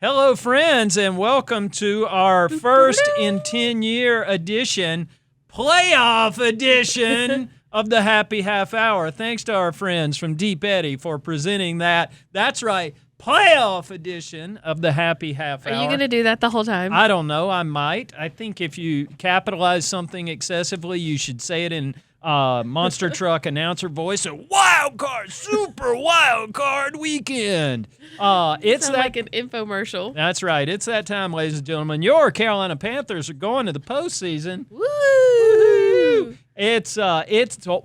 Hello, friends, and welcome to our first in 10-year edition, playoff edition of the Happy Half Hour. Thanks to our friends from Deep Eddy for presenting that. That's right, playoff edition of the Happy Half Hour. Are you going to do that the whole time? I don't know. I might. I think if you capitalize something excessively, you should say it in monster truck announcer voice. A wild card, super wild card weekend. It's Sound like an infomercial. That's right. It's that time, ladies and gentlemen. Your Carolina Panthers are going to the postseason. Woo! It's a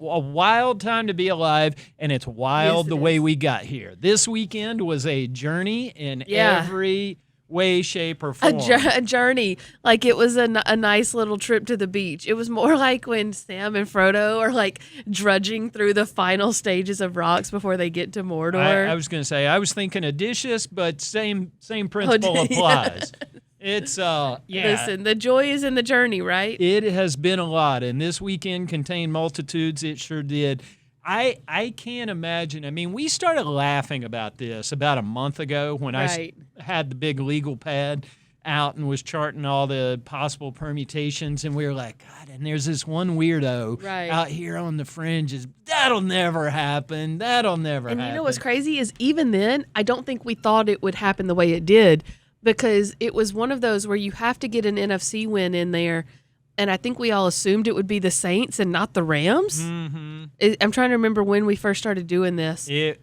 wild time to be alive, and it's wild the way we got here. This weekend was a journey in every way, shape, or form. A journey. Like it was a nice little trip to the beach. It was more like when Sam and Frodo are like drudging through the final stages of rocks before they get to Mordor. I was going to say, I was thinking Odysseus, but same principle applies. It's, Listen, the joy is in the journey, right? It has been a lot, and this weekend contained multitudes. It sure did. I can't imagine. I mean, we started laughing about this about a month ago when I had the big legal pad out and was charting all the possible permutations, and we were like, God, and there's this one weirdo out here on the fringes. That'll never happen. That'll never happen. And you know what's crazy is even then, I don't think we thought it would happen the way it did, because it was one of those where you have to get an NFC win in there. And I think we all assumed it would be the Saints and not the Rams. Mm-hmm. I'm trying to remember when we first started doing this. It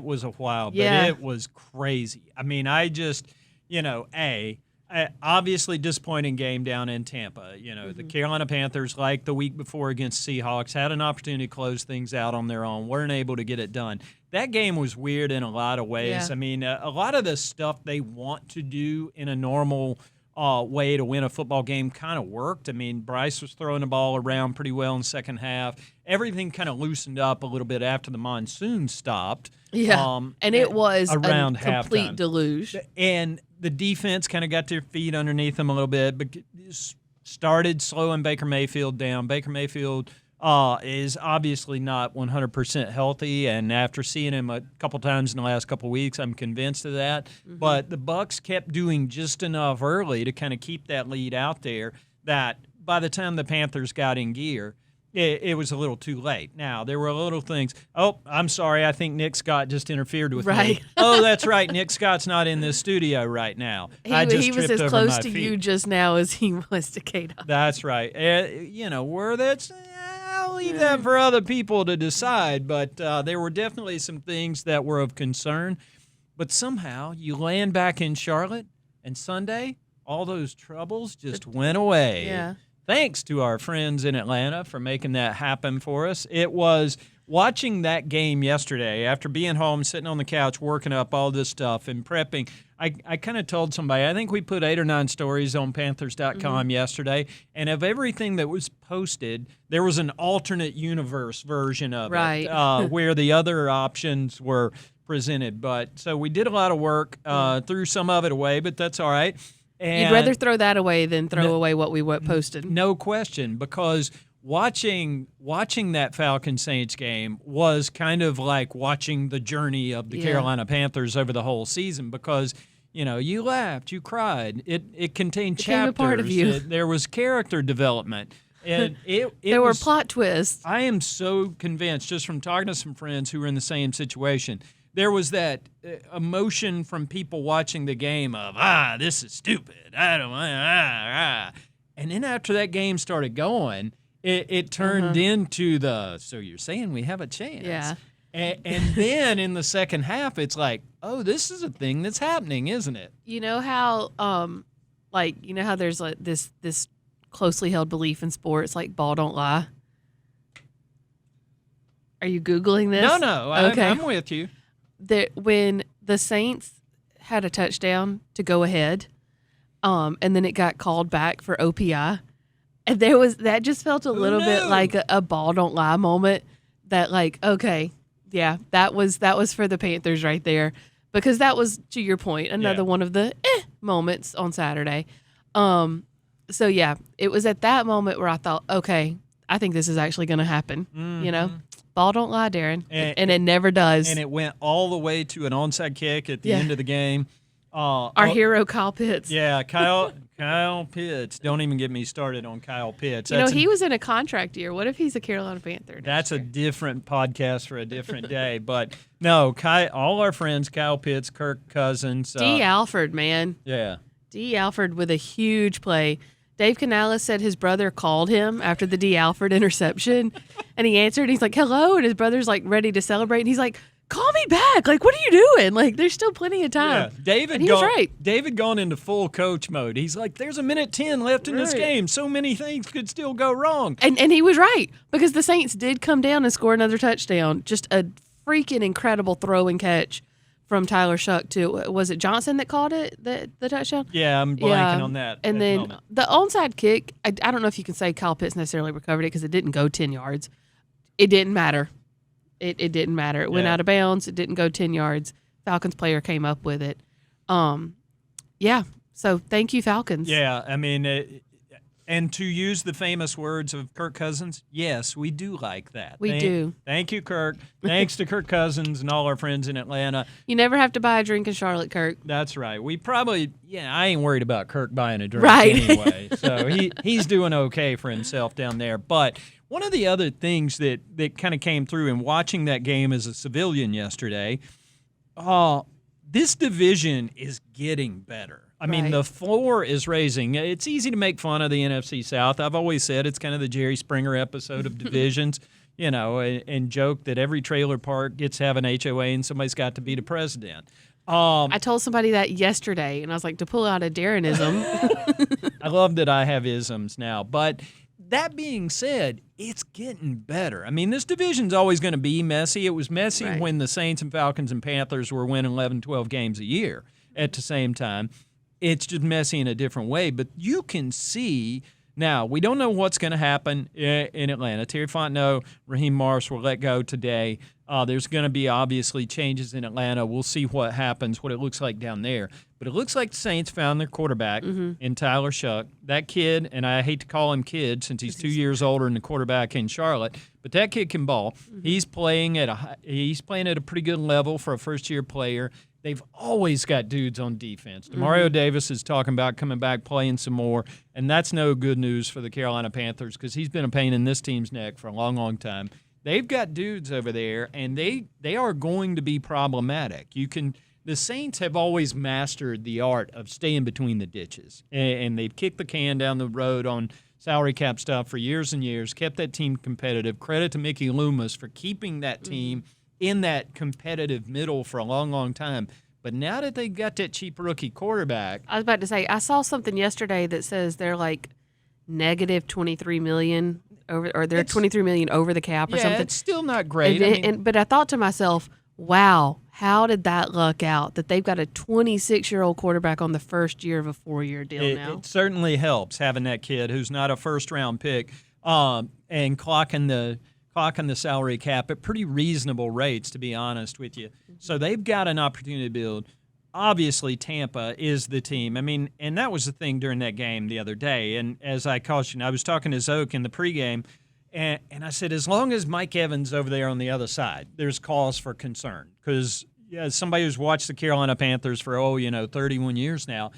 was a while, but it was crazy. I mean, I just, obviously disappointing game down in Tampa. The Carolina Panthers, like the week before against Seahawks, had an opportunity to close things out on their own, weren't able to get it done. That game was weird in a lot of ways. Yeah. I mean, a lot of the stuff they want to do in a normal way to win a football game kind of worked. I mean, Bryce was throwing the ball around pretty well in the second half. Everything kind of loosened up a little bit after the monsoon stopped. Yeah, and it was around a complete deluge. And the defense kind of got their feet underneath them a little bit, but started slowing Baker Mayfield down. Baker Mayfield is obviously not 100% healthy, and after seeing him a couple times in the last couple weeks, I'm convinced of that. Mm-hmm. But the Bucs kept doing just enough early to kind of keep that lead out there that by the time the Panthers got in gear, it was a little too late. Now, there were little things. Oh, I'm sorry. I think Nick Scott just interfered with me. Oh, that's right. Nick Scott's not in the studio right now. He was as close to you just now as he was to Kate. That's right. I'll leave that for other people to decide, but there were definitely some things that were of concern. But somehow you land back in Charlotte, and Sunday, all those troubles just went away. Yeah. Thanks to our friends in Atlanta for making that happen for us. It was watching that game yesterday after being home, sitting on the couch, working up all this stuff and prepping. I kind of told somebody, I think we put 8 or 9 stories on Panthers.com yesterday, and of everything that was posted, there was an alternate universe version of it where the other options were presented. But so we did a lot of work, threw some of it away, but that's all right. And you'd rather throw that away than throw away what we posted. No question, because watching that Falcons Saints game was kind of like watching the journey of the Carolina Panthers over the whole season, because you laughed, you cried. It contained chapters. A part of you. There was character development. And there were plot twists. I am so convinced, just from talking to some friends who were in the same situation, there was that emotion from people watching the game of, this is stupid. I don't And then after that game started going, it turned into so you're saying we have a chance. Yeah. And then in the second half, it's like, oh, this is a thing that's happening, isn't it? You know how, how there's like this closely held belief in sports, like ball don't lie? Are you Googling this? No. Okay. I'm with you. When the Saints had a touchdown to go ahead, and then it got called back for OPI, and that just felt a little bit like a ball don't lie moment. That that was for the Panthers right there, because that was, to your point, another one of the moments on Saturday. So yeah, it was at that moment where I thought, okay, I think this is actually going to happen. Mm-hmm. Ball don't lie, Darin, and it never does. And it went all the way to an onside kick at the end of the game. Our hero, Kyle Pitts. Yeah, Kyle Pitts. Don't even get me started on Kyle Pitts. He was in a contract year. What if he's a Carolina Panther? That's a different podcast for a different day. But no, all our friends, Kyle Pitts, Kirk Cousins. D. Alford, man. Yeah. D. Alford with a huge play. Dave Canales said his brother called him after the D. Alford interception, and he answered. And he's like, "Hello," and his brother's like ready to celebrate, and he's like, "Call me back! Like, what are you doing? Like, there's still plenty of time." Yeah, was right. David gone into full coach mode. He's like, "There's a minute 10 left in this game. So many things could still go wrong." And he was right, because the Saints did come down and score another touchdown. Just a freaking incredible throw and catch from Tyler Shuck to, was it Johnson that caught it, the touchdown? Yeah, I'm blanking on that. And then the onside kick, I don't know if you can say Kyle Pitts necessarily recovered it because it didn't go 10 yards. It didn't matter. It didn't matter. It went out of bounds. It didn't go 10 yards. Falcons player came up with it. Yeah, so thank you, Falcons. Yeah, I mean, and to use the famous words of Kirk Cousins, yes, we do like that. We do. Thank you, Kirk. Thanks to Kirk Cousins and all our friends in Atlanta. You never have to buy a drink in Charlotte, Kirk. That's right. We probably, I ain't worried about Kirk buying a drink anyway. So he's doing okay for himself down there. But one of the other things that kind of came through in watching that game as a civilian yesterday, this division is getting better. I mean, the floor is raising. It's easy to make fun of the NFC South. I've always said it's kind of the Jerry Springer episode of divisions, and joke that every trailer park gets to have an HOA and somebody's got to be the president. I told somebody that yesterday, and I was like, to pull out a Darinism. I love that I have isms now. But that being said, it's getting better. I mean, this division's always going to be messy. It was messy when the Saints and Falcons and Panthers were winning 11, 12 games a year at the same time. It's just messy in a different way. But you can see now, we don't know what's going to happen in Atlanta. Terry Fontenot, Raheem Morris were let go today. There's going to be obviously changes in Atlanta. We'll see what happens, what it looks like down there. But it looks like the Saints found their quarterback in Tyler Shuck. That kid, and I hate to call him kid since he's 2 years older than the quarterback in Charlotte, but that kid can ball. He's playing at a pretty good level for a first-year player. They've always got dudes on defense. Demario Davis is talking about coming back, playing some more, and that's no good news for the Carolina Panthers because he's been a pain in this team's neck for a long, long time. They've got dudes over there, and they are going to be problematic. The Saints have always mastered the art of staying between the ditches, and they've kicked the can down the road on salary cap stuff for years and years, kept that team competitive. Credit to Mickey Loomis for keeping that team in that competitive middle for a long, long time. But now that they got that cheap rookie quarterback. I was about to say, I saw something yesterday that says they're like negative $23 million over, or they're $23 million over the cap or something. Yeah, it's still not great. But I thought to myself, wow, how did that luck out that they've got a 26-year-old quarterback on the first year of a 4-year deal now? It certainly helps having that kid who's not a first-round pick and clocking the salary cap at pretty reasonable rates, to be honest with you. So they've got an opportunity to build. Obviously, Tampa is the team. I mean, and that was the thing during that game the other day. And as I cautioned, I was talking to Zoke in the pregame, and I said, as long as Mike Evans over there on the other side, there's cause for concern. Because as somebody who's watched the Carolina Panthers for, 31 years now,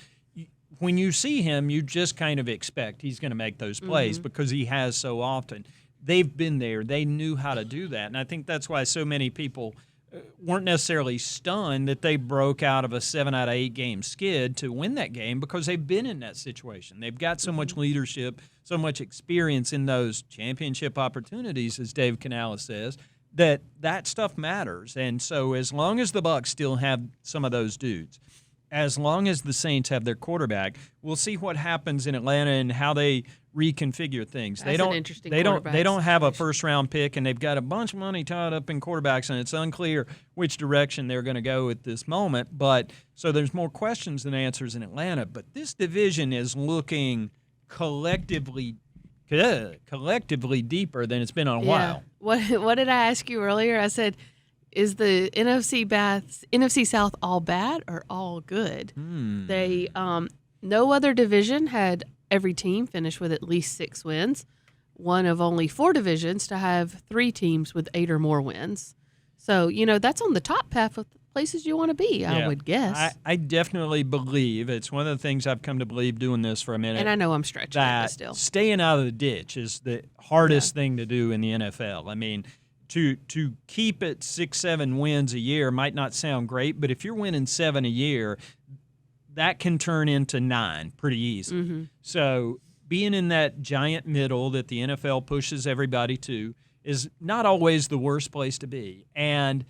when you see him, you just kind of expect he's going to make those plays because he has so often. They've been there. They knew how to do that. And I think that's why so many people weren't necessarily stunned that they broke out of a 7 out of 8 game skid to win that game because they've been in that situation. They've got so much leadership, so much experience in those championship opportunities, as Dave Canales says, that stuff matters. And so as long as the Bucs still have some of those dudes, as long as the Saints have their quarterback, we'll see what happens in Atlanta and how they reconfigure things. That's an interesting they don't have a first-round pick, and they've got a bunch of money tied up in quarterbacks, and it's unclear which direction they're going to go at this moment. But so there's more questions than answers in Atlanta. But this division is looking collectively deeper than it's been in a while. What did I ask you earlier? I said, is the NFC South all bad or all good? They no other division had every team finish with at least 6 wins. One of only 4 divisions to have 3 teams with 8 or more wins. So, that's on the top half places you want to be, I would guess. I definitely believe, it's one of the things I've come to believe doing this for a minute. And I know I'm stretching it, but still. Staying out of the ditch is the hardest thing to do in the NFL. I mean, to keep it 6-7 wins a year might not sound great, but if you're winning 7 a year, that can turn into 9 pretty easy. Mm-hmm. So being in that giant middle that the NFL pushes everybody to is not always the worst place to be. And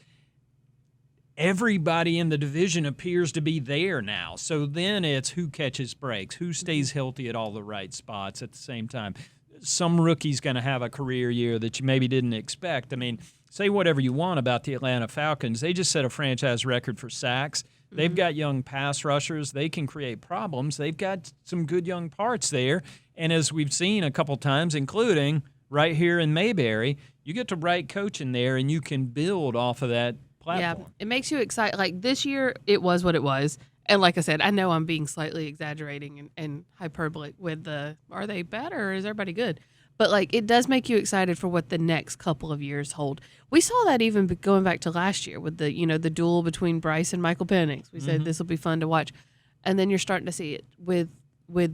everybody in the division appears to be there now. So then it's who catches breaks, who stays healthy at all the right spots at the same time. Some rookie's going to have a career year that you maybe didn't expect. I mean, say whatever you want about the Atlanta Falcons. They just set a franchise record for sacks. They've got young pass rushers. They can create problems. They've got some good young parts there. And as we've seen a couple times, including right here in Mayberry, you get the right coach in there, and you can build off of that platform. Yeah, it makes you excited. Like this year, it was what it was. And like I said, I know I'm being slightly exaggerating and hyperbolic with the, are they better or is everybody good? But, like, it does make you excited for what the next couple of years hold. We saw that even going back to last year with the, the duel between Bryce and Michael Penix. We said this will be fun to watch. And then you're starting to see it with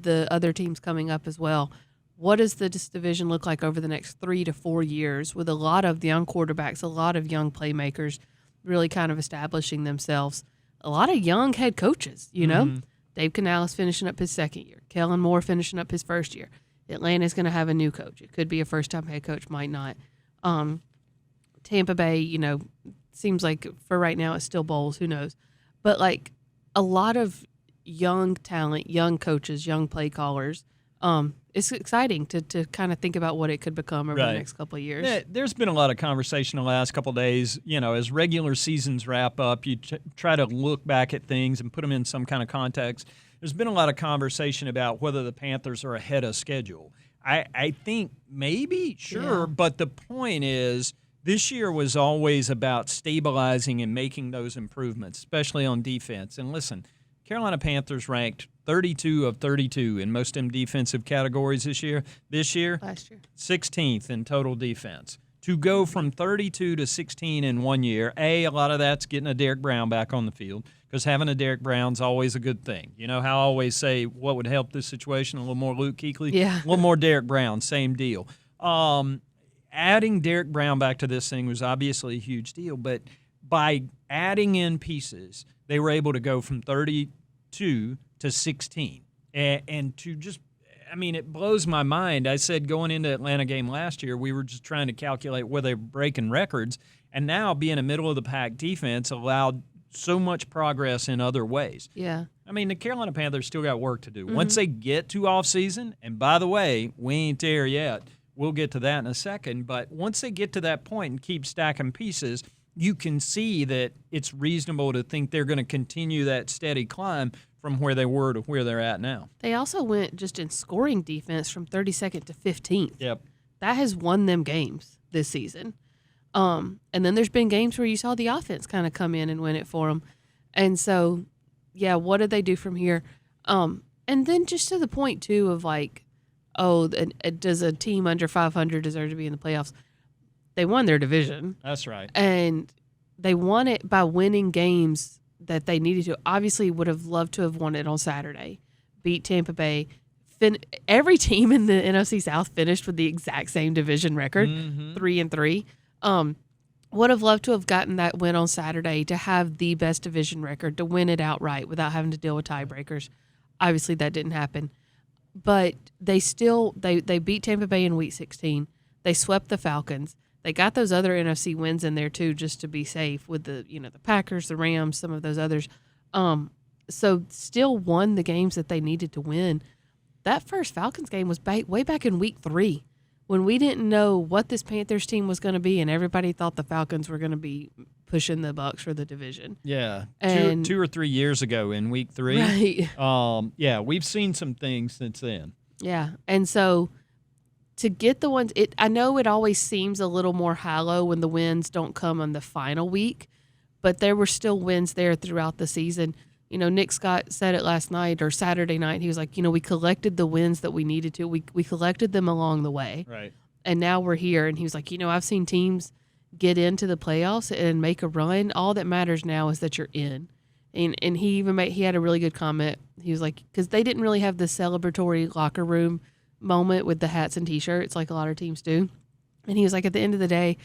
the other teams coming up as well. What does this division look like over the next 3 to 4 years with a lot of young quarterbacks, a lot of young playmakers really kind of establishing themselves? A lot of young head coaches, Dave Canales finishing up his second year. Kellen Moore finishing up his first year. Atlanta's going to have a new coach. It could be a first-time head coach, might not. Tampa Bay, seems like for right now it's still Bowles. Who knows? But, like, a lot of young talent, young coaches, young play callers. It's exciting to kind of think about what it could become over the next couple of years. Yeah, there's been a lot of conversation the last couple of days. As regular seasons wrap up, you try to look back at things and put them in some kind of context. There's been a lot of conversation about whether the Panthers are ahead of schedule. I think maybe, sure, but the point is this year was always about stabilizing and making those improvements, especially on defense. And listen, Carolina Panthers ranked 32 of 32 in most of them defensive categories this year. Last year. 16th in total defense. To go from 32 to 16 in 1 year, a lot of that's getting a Derek Brown back on the field, because having a Derek Brown's always a good thing. You know how I always say what would help this situation? A little more Luke Kuechly? Yeah. A little more Derek Brown, same deal. Adding Derek Brown back to this thing was obviously a huge deal, but by adding in pieces, they were able to go from 32 to 16. And to just, it blows my mind. I said going into Atlanta game last year, we were just trying to calculate whether they were breaking records, and now being a middle-of-the-pack defense allowed so much progress in other ways. Yeah. The Carolina Panthers still got work to do. Once they get to off-season, and by the way, we ain't there yet. We'll get to that in a second. But once they get to that point and keep stacking pieces, you can see that it's reasonable to think they're going to continue that steady climb from where they were to where they're at now. They also went just in scoring defense from 32nd to 15th. Yep. That has won them games this season. And then there's been games where you saw the offense kind of come in and win it for them. And so, yeah, what did they do from here? And then just to the point, too, of like, does a team under 500 deserve to be in the playoffs? They won their division. That's right. And they won it by winning games that they needed to. Obviously, would have loved to have won it on Saturday, beat Tampa Bay. Every team in the NFC South finished with the exact same division record, 3-3. Would have loved to have gotten that win on Saturday to have the best division record, to win it outright without having to deal with tiebreakers. Obviously, that didn't happen. But they still they beat Tampa Bay in Week 16. They swept the Falcons. They got those other NFC wins in there too, just to be safe with the the Packers, the Rams, some of those others. So still won the games that they needed to win. That first Falcons game was way back in Week 3, when we didn't know what this Panthers team was going to be, and everybody thought the Falcons were going to be pushing the Bucs for the division. Yeah, and, 2 or 3 years ago in Week 3. Right. Yeah, we've seen some things since then. Yeah, and so to get the ones, I know it always seems a little more hollow when the wins don't come on the final week, but there were still wins there throughout the season. Nick Scott said it last night or Saturday night. He was like, we collected the wins that we needed to. We collected them along the way. Right. And now we're here. And he was like, I've seen teams get into the playoffs and make a run. All that matters now is that you're in. And he had a really good comment. He was like, because they didn't really have the celebratory locker room moment with the hats and T-shirts like a lot of teams do. And he was like, at the end of the day,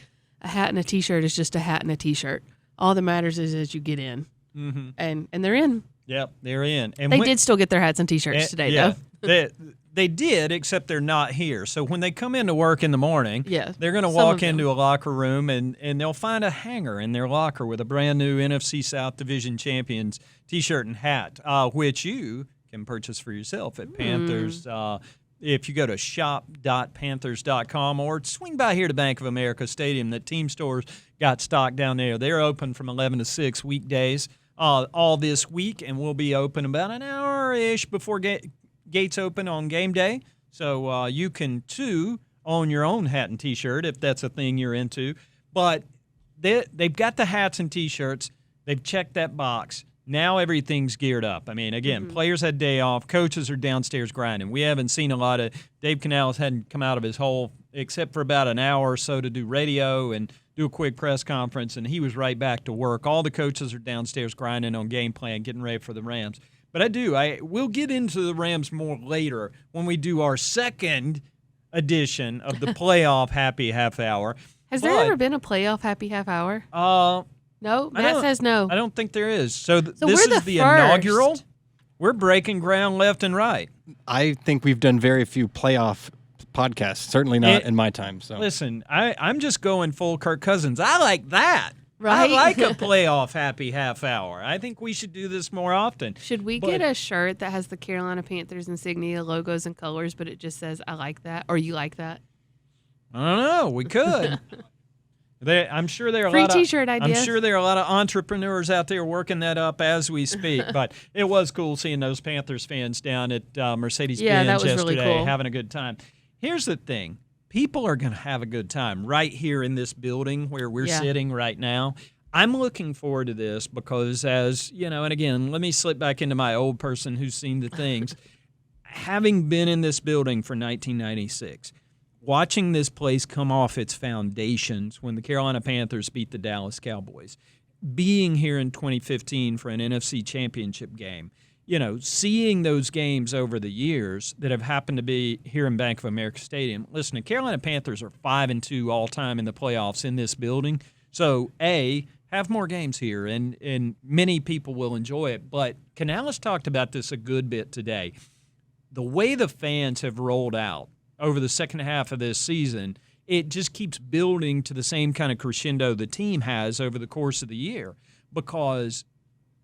a hat and a T-shirt is just a hat and a T-shirt. All that matters is that you get in. Mm-hmm. And they're in. Yep, they're in. And they did still get their hats and T-shirts today, though. They did, except they're not here. So when they come into work in the morning, they're going to walk into a locker room and they'll find a hanger in their locker with a brand new NFC South Division Champions T-shirt and hat, which you can purchase for yourself at Panthers. If you go to shop.panthers.com or swing by here to Bank of America Stadium, the team stores got stock down there. They're open from 11 to 6 weekdays all this week, and we'll be open about an hour-ish before gates open on game day. So you can, too, own your own hat and T-shirt if that's a thing you're into. But they've got the hats and T-shirts. They've checked that box. Now everything's geared up. I mean, again, players had day off. Coaches are downstairs grinding. We haven't seen a lot of – Dave Canales hadn't come out of his hole except for about an hour or so to do radio and do a quick press conference, and he was right back to work. All the coaches are downstairs grinding on game plan, getting ready for the Rams. But we'll get into the Rams more later when we do our second edition of the playoff Happy Half Hour. Has there ever been a playoff Happy Half Hour? No? Matt says no. I don't think there is. So this is the inaugural. We're breaking ground left and right. I think we've done very few playoff podcasts, certainly not in my time. So listen, I'm just going full Kirk Cousins. I like that. Right? I like a playoff Happy Half Hour. I think we should do this more often. Should we get a shirt that has the Carolina Panthers insignia, logos, and colors, but it just says, I like that, or you like that? I don't know. We could. I'm sure there are free T-shirt ideas. I'm sure there are a lot of entrepreneurs out there working that up as we speak. But it was cool seeing those Panthers fans down at Mercedes-Benz yesterday, really cool. having a good time. Here's the thing. People are going to have a good time right here in this building where we're sitting right now. I'm looking forward to this because as, and again, let me slip back into my old person who's seen the things. Having been in this building for 1996, watching this place come off its foundations when the Carolina Panthers beat the Dallas Cowboys, being here in 2015 for an NFC Championship game, seeing those games over the years that have happened to be here in Bank of America Stadium. Listen, the Carolina Panthers are 5-2 all time in the playoffs in this building. So, have more games here, and many people will enjoy it. But Canales talked about this a good bit today. The way the fans have rolled out over the second half of this season, it just keeps building to the same kind of crescendo the team has over the course of the year because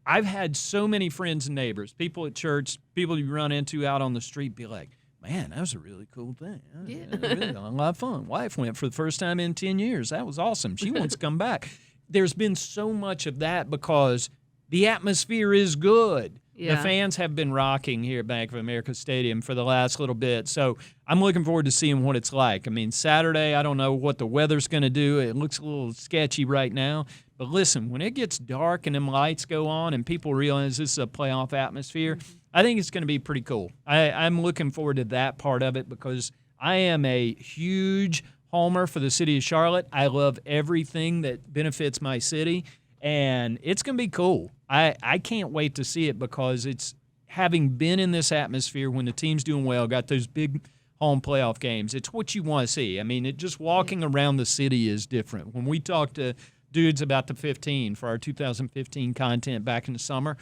I've had so many friends and neighbors, people at church, people you run into out on the street be like, man, that was a really cool thing. Yeah. Really a lot of fun. Wife went for the first time in 10 years. That was awesome. She wants to come back. There's been so much of that because the atmosphere is good. Yeah. The fans have been rocking here at Bank of America Stadium for the last little bit. So I'm looking forward to seeing what it's like. I mean, Saturday, I don't know what the weather's going to do. It looks a little sketchy right now. But listen, when it gets dark and them lights go on and people realize this is a playoff atmosphere, I think it's going to be pretty cool. I'm looking forward to that part of it because I am a huge homer for the city of Charlotte. I love everything that benefits my city, and it's going to be cool. I can't wait to see it because it's having been in this atmosphere when the team's doing well, got those big home playoff games. It's what you want to see. I mean, just walking around the city is different. When we talk to dudes about the 15 for our 2015 content back in the summer,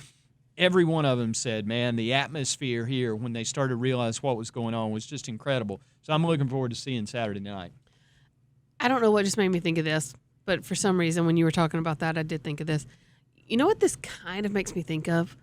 every one of them said, man, the atmosphere here when they started to realize what was going on was just incredible. So I'm looking forward to seeing Saturday night. I don't know what just made me think of this, but for some reason when you were talking about that, I did think of this. You know what this kind of makes me think of?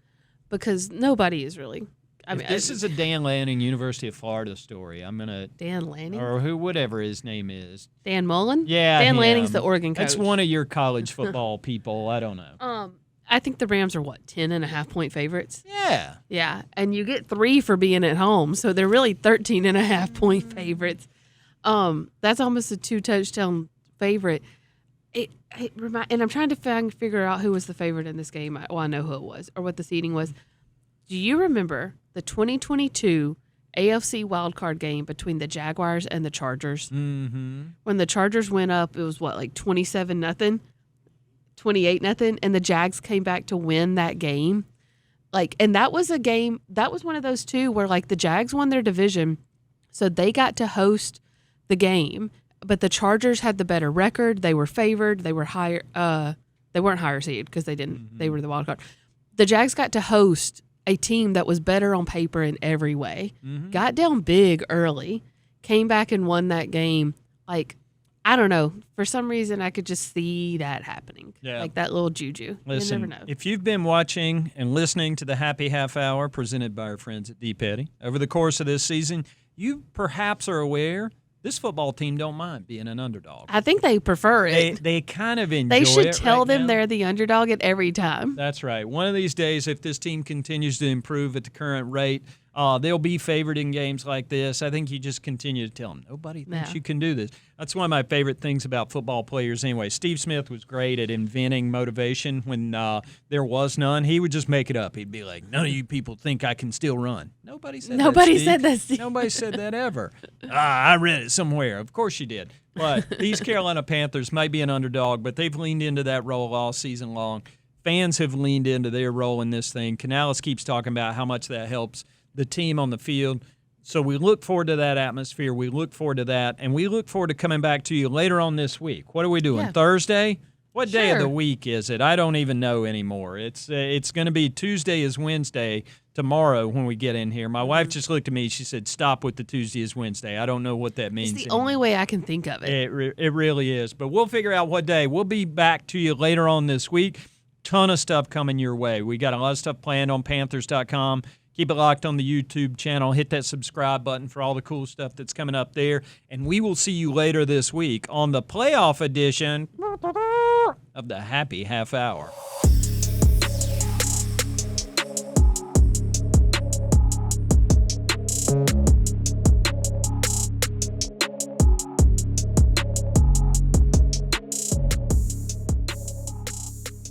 Because nobody is really. This is a Dan Lanning, University of Florida story. I'm gonna Dan Lanning or whatever his name is. Dan Mullen. Yeah, Dan Lanning's the Oregon coach. That's one of your college football people. I don't know. I think the Rams are 10.5-point favorites. Yeah. Yeah, and you get 3 for being at home, so they're really 13.5-point favorites. That's almost a 2-touchdown favorite. And I'm trying to figure out who was the favorite in this game. Well, I know who it was or what the seeding was. Do you remember the 2022 AFC wildcard game between the Jaguars and the Chargers. Mm-hmm. When the Chargers went up, it was like 27-0, 28-0, and the Jags came back to win that game. And that was a game, that was one of those two where the Jags won their division, so they got to host the game, but the Chargers had the better record. They were favored. They were higher. They weren't higher seed because they didn't. Mm-hmm. They were the wild card. The Jags got to host a team that was better on paper in every way. Mm-hmm. Got down big early, came back and won that game. I don't know. For some reason, I could just see that happening. Yeah. That little juju. Listen, you never know. If you've been watching and listening to the Happy Half Hour presented by our friends at D-Petty over the course of this season, you perhaps are aware this football team don't mind being an underdog. I think they prefer it. They kind of enjoy it. They should tell right them now. They're the underdog at every time. That's right. One of these days, if this team continues to improve at the current rate, they'll be favored in games like this. I think you just continue to tell them, nobody thinks you can do this. That's one of my favorite things about football players anyway. Steve Smith was great at inventing motivation when there was none. He would just make it up. He'd be like, none of you people think I can still run. Nobody said that, Steve. Nobody said that ever. I read it somewhere. Of course you did. But these Carolina Panthers might be an underdog, but they've leaned into that role all season long. Fans have leaned into their role in this thing. Canales keeps talking about how much that helps the team on the field. So we look forward to that atmosphere. We look forward to that. And we look forward to coming back to you later on this week. What are we doing, Thursday? What day of the week is it? I don't even know anymore. It's going to be Tuesday is Wednesday tomorrow when we get in here. My wife just looked at me. She said, stop with the Tuesday is Wednesday. I don't know what that means. It's the only way I can think of it. It really is. But we'll figure out what day. We'll be back to you later on this week. Ton of stuff coming your way. We got a lot of stuff planned on Panthers.com. Keep it locked on the YouTube channel. Hit that subscribe button for all the cool stuff that's coming up there. And we will see you later this week on the playoff edition of the Happy Half Hour.